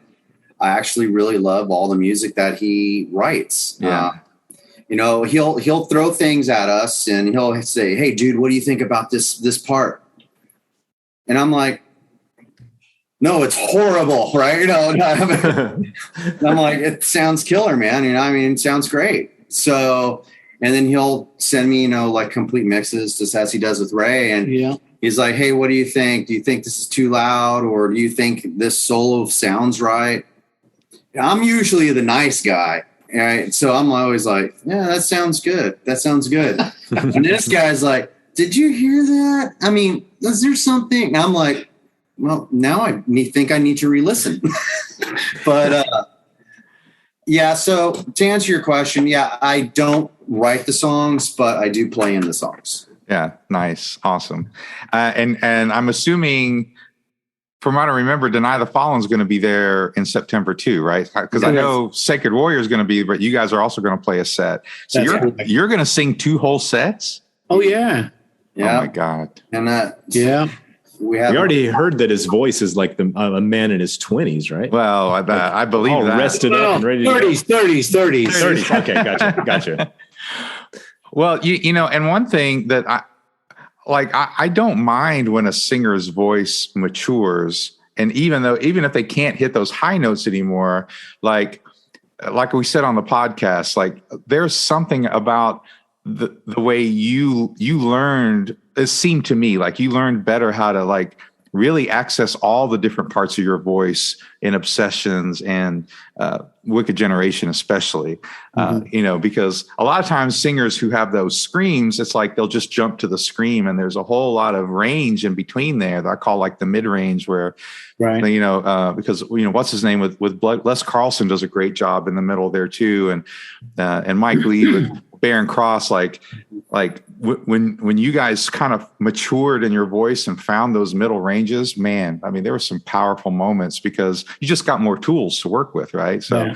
I actually really love all the music that he writes. Yeah. He'll throw things at us and he'll say, "Hey dude, what do you think about this part?" And I'm like, "No, it's horrible." Right. I'm like, "It sounds killer, man." It sounds great. So, and then he'll send me, like complete mixes just as he does with Ray. And he's like, "Hey, what do you think? Do you think this is too loud? Or do you think this solo sounds right?" I'm usually the nice guy. Right. So I'm always like, "Yeah, that sounds good. That sounds good." And this guy's like, "Did you hear that? Is there something?" And I'm like, "Well, now I think I need to re-listen." But so to answer your question, I don't write the songs, but I do play in the songs. Yeah, nice, awesome. And I'm assuming, from what I remember, Deny the Fallen is going to be there in September too, right? Because I know Sacred Warrior is going to be, but you guys are also going to play a set. So you're going to sing 2 whole sets? Oh yeah. Yeah. Oh my God. And we already heard that his voice is like a man in his 20s, right? Well, I believe all that. Rested up and ready to 30s. Okay, gotcha. Well, and one thing that I don't mind when a singer's voice matures, and even if they can't hit those high notes anymore, like we said on the podcast, like there's something about the way you learned. It seemed to me like you learned better how to like really access all the different parts of your voice in Obsessions and Wicked Generation, especially, because a lot of times singers who have those screams, it's like they'll just jump to the scream, and there's a whole lot of range in between there that I call like the mid range, where, right. Because what's his name with Blood, Les Carlson does a great job in the middle there too, and Mike Lee with Barren Cross, like when you guys kind of matured in your voice and found those middle ranges, man, there were some powerful moments because you just got more tools to work with, right? So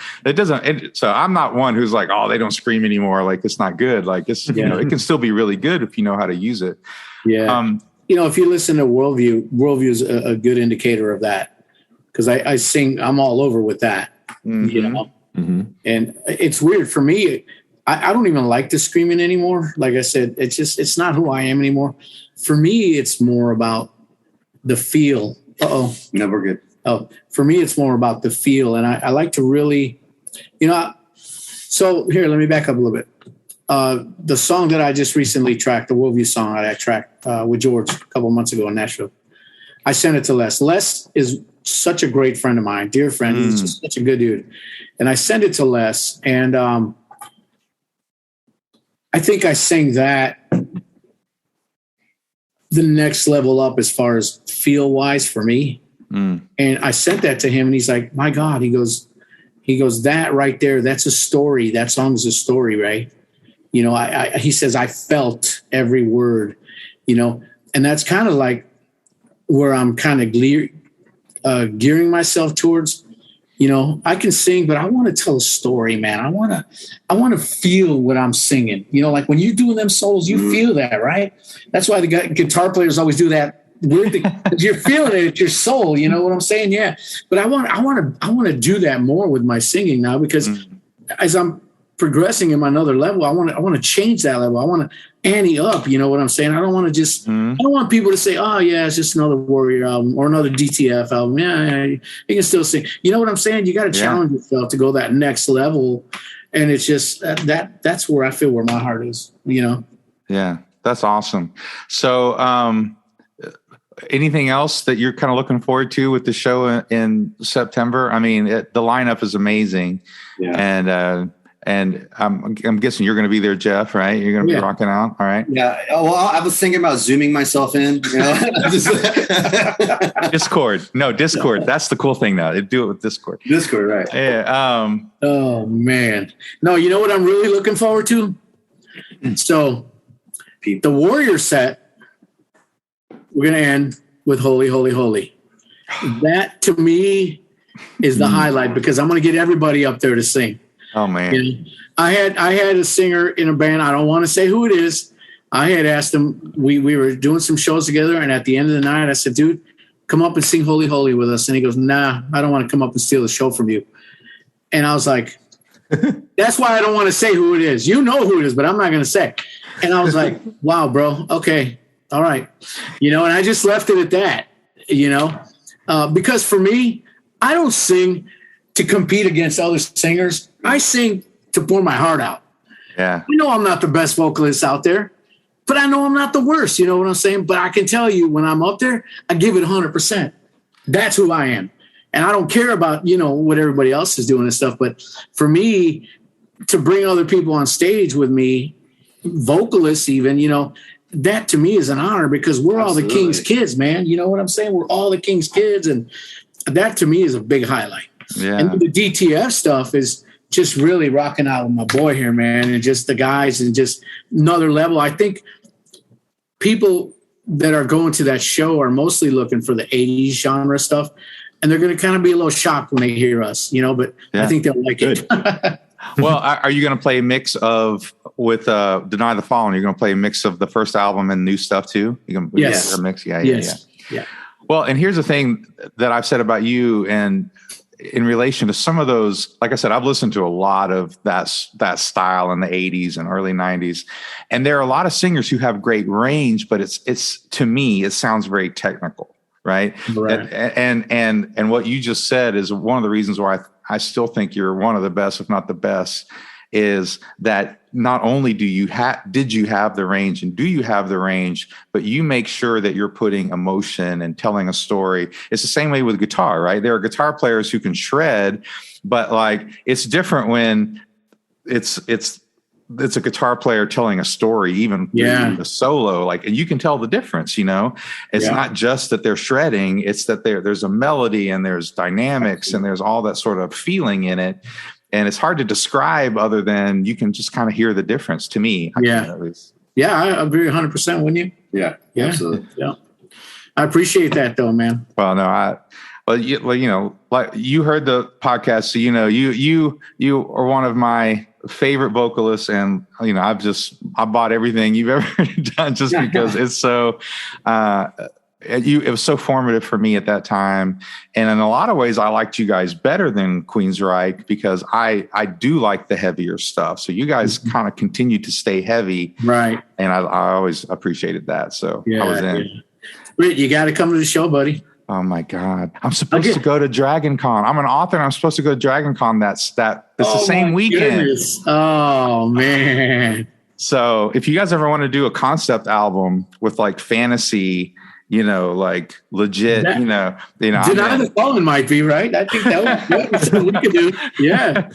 so I'm not one who's like, "Oh, they don't scream anymore. Like it's not good." Like it's, it can still be really good if you know how to use it. Yeah. If you listen to Worldview is a good indicator of that, because I sing, I'm all over with that, and it's weird for me. I don't even like the screaming anymore. Like I said, it's not who I am anymore. For me, it's more about the feel. Uh-oh. No, we're good. Oh, for me, it's more about the feel. And I like to really, so here, let me back up a little bit. The song that I just recently tracked, the Worldview song I tracked with George a couple of months ago in Nashville, I sent it to Les. Les is such a great friend of mine, dear friend. He's just such a good dude. And I sent it to Les, and I think I sang that the next level up as far as feel wise for me. And I sent that to him, and he's like, "My God," he goes, "That right there, that's a story. That song's a story, right?" He says, "I felt every word, and that's kind of like where I'm kind of gearing myself towards. I can sing, but I want to tell a story, man. I want to feel what I'm singing. Like when you're doing them solos, you feel that, right? That's why the guitar players always do that weird thing. You're feeling it. It's your soul. You know what I'm saying? Yeah. But I want to do that more with my singing now, because as I'm progressing in another level, I want to change that level. I want to ante up. You know what I'm saying? I don't want to just. I don't want people to say, "Oh yeah, it's just another Warrior album or another DTF album." Yeah, you can still sing. You know what I'm saying? You got to challenge yourself to go that next level, and it's just that's where I feel where my heart is. Yeah, that's awesome. So, anything else that you're kind of looking forward to with the show in September? The lineup is amazing, and I'm guessing you're going to be there, Jeff, right? You're going to be rocking out. All right. Yeah. Well, I was thinking about zooming myself in. Discord. No, Discord. That's the cool thing now. They do it with Discord. Discord, right. Yeah. Oh, man. No, you know what I'm really looking forward to? So the Warrior set, we're going to end with Holy, Holy, Holy. That to me is the highlight because I'm going to get everybody up there to sing. Oh man. You know, I had a singer in a band. I don't want to say who it is. I had asked him, we were doing some shows together. And at the end of the night, I said, dude, come up and sing Holy, Holy with us. And he goes, nah, I don't want to come up and steal the show from you. And I was like, that's why I don't want to say who it is. You know who it is, but I'm not going to say. And I was like, wow, bro. Okay. All right. You know, and I just left it at that, you know, because for me, I don't sing to compete against other singers. I sing to pour my heart out. Yeah. You know, I'm not the best vocalist out there, but I know I'm not the worst. You know what I'm saying? But I can tell you when I'm up there, I give it 100%. That's who I am. And I don't care about, you know, what everybody else is doing and stuff. But for me to bring other people on stage with me, vocalists even, you know, that to me is an honor because we're all the King's kids, man. You know what I'm saying? We're all the King's kids. And that to me is a big highlight. Yeah. And the DTF stuff is just really rocking out with my boy here, man. And just the guys and just another level. I think people that are going to that show are mostly looking for the 80s genre stuff. And they're going to kind of be a little shocked when they hear us, you know, but I think they'll like it. Well, are you going to play a mix of with Deny the Fallen? You're going to play a mix of the first album and new stuff too? You're going to yes. a mix? Yeah. Well, and here's the thing that I've said about you and in relation to some of those, like I said, I've listened to a lot of that style in the 80s and early 90s. And there are a lot of singers who have great range, but it's to me, it sounds very technical. Right. And what you just said is one of the reasons why I still think you're one of the best, if not the best, is that not only did you have the range and do you have the range, but you make sure that you're putting emotion and telling a story. It's the same way with guitar, right? There are guitar players who can shred, but like it's different when it's a guitar player telling a story, even a solo, like, and you can tell the difference, you know, it's not just that they're shredding, it's that there's a melody and there's dynamics and there's all that sort of feeling in it. And it's hard to describe other than you can just kind of hear the difference to me. Yeah. I agree 100%, wouldn't you? Yeah, absolutely. Yeah. I appreciate that though, man. Well, no, you know, like you heard the podcast, so, you know, you are one of my favorite vocalists, and you know, I bought everything you've ever done just because it's so it was so formative for me at that time. And in a lot of ways I liked you guys better than Queensryche because I do like the heavier stuff. So you guys kind of continued to stay heavy. Right. And I always apprecited that. So I was in. Yeah. Britt, you got to come to the show, buddy. Oh my God. I'm supposed to go to Dragon Con. I'm an author and I'm supposed to go to Dragon Con. It's the same weekend. Goodness. Oh man. So if you guys ever want to do a concept album with like fantasy, you know, like legit, you know, Deny the Fallen might be right. I think that was something we could do. Yeah.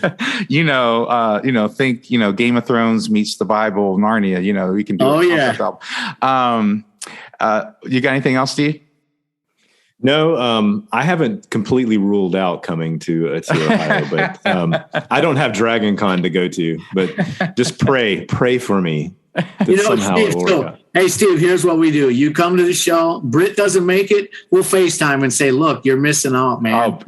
Think, Game of Thrones meets the Bible, Narnia, we can do a concept album. You got anything else, Steve? No, I haven't completely ruled out coming to Ohio, but I don't have Dragon Con to go to, but just pray for me. Steve, hey, Steve, here's what we do. You come to the show. Britt doesn't make it. We'll FaceTime and say, look, you're missing out, man.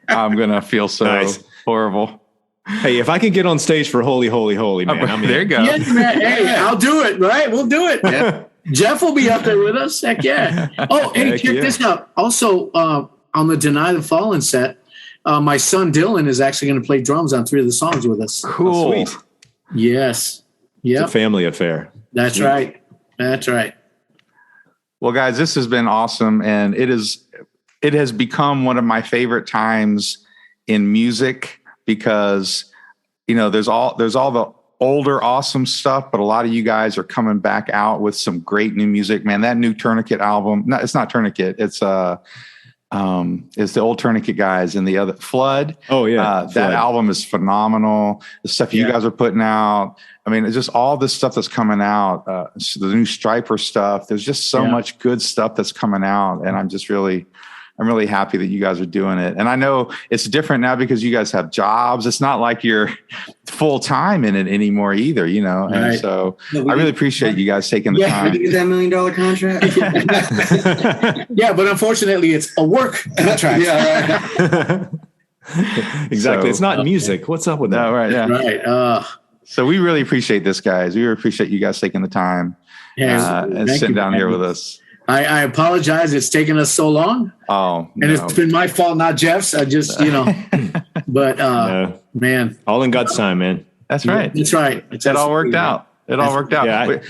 I'm going to feel so horrible. Hey, if I can get on stage for Holy, Holy, Holy, man. There you go. Yes, man. Hey, I'll do it, right? We'll do it. Yeah. Jeff will be up there with us. Heck yeah. Oh, hey, check this out. Also, on the Deny the Fallen set, my son Dylan is actually going to play drums on 3 of the songs with us. Cool. Sweet. Yes. It's a family affair. That's right. That's right. Well, guys, this has been awesome. And it has become one of my favorite times in music because, there's all the older awesome stuff, but a lot of you guys are coming back out with some great new music, man. That new Tourniquet album, no, it's not Tourniquet. It's the old Tourniquet guys and the other Flood. Oh yeah. That album is phenomenal. The stuff you guys are putting out. I mean, it's just all this stuff that's coming out, the new Striper stuff. There's just so much good stuff that's coming out. And I'm just really really happy that you guys are doing it. And I know it's different now because you guys have jobs. It's not like you're full time in it anymore either, you know? And Right. so I really appreciate you guys taking the time. Did you get that $1 million contract? Yeah, but unfortunately, it's a work contract. Yeah, right. Exactly. So, it's not music. What's up with that? No, right. Yeah. Right. So we really appreciate this, guys. We really appreciate you guys taking the time and sitting down here with us. I apologize. It's taken us so long. Oh, And it's been my fault, not Jeff's. I just, but man. All in God's time, man. That's right. That's right. It all worked out. It all worked out. Yeah,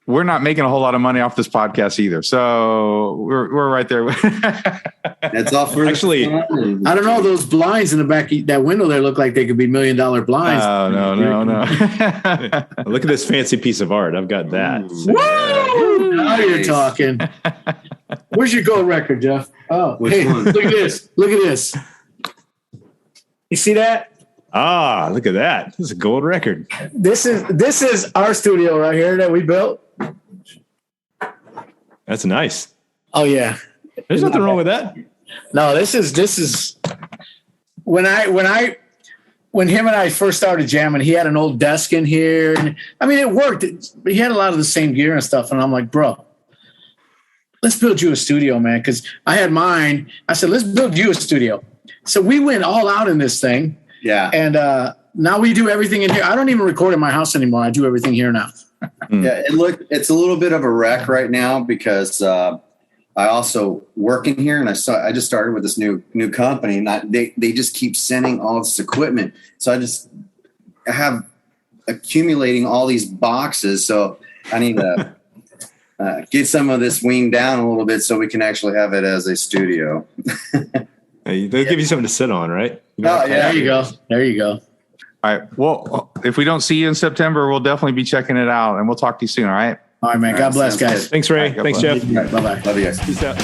we're not making a whole lot of money off this podcast either. So we're right there. That's all for Actually, I don't know. Those blinds in the back of that window there look like they could be $1 million blinds. No. Look at this fancy piece of art. I've got that. Woo! Now you're talking. Where's your gold record, Jeff? Oh, Which hey, one? look at this. Look at this. You see that? Ah, look at that. This is a gold record. This is our studio right here that we built. That's nice. Oh yeah. There's nothing wrong with that. No, this is when him and I first started jamming, he had an old desk in here. And, I mean, it worked. He had a lot of the same gear and stuff. And I'm like, bro, let's build you a studio, man. Because I had mine. I said, let's build you a studio. So we went all out in this thing. Yeah. And now we do everything in here. I don't even record in my house anymore. I do everything here now. Yeah, it's a little bit of a wreck right now because I also work in here, and I just started with this new company, and they just keep sending all this equipment. So I have accumulating all these boxes. So I need to get some of this weaned down a little bit so we can actually have it as a studio. Hey, they'll give you something to sit on, right? Oh, yeah. There you go. There you go. All right. Well, if we don't see you in September, we'll definitely be checking it out, and we'll talk to you soon. All right. All right, man. God bless, sounds guys. good. Thanks, Ray. All right, Thanks, God Jeff. All right, bye-bye. Love you guys. Peace out.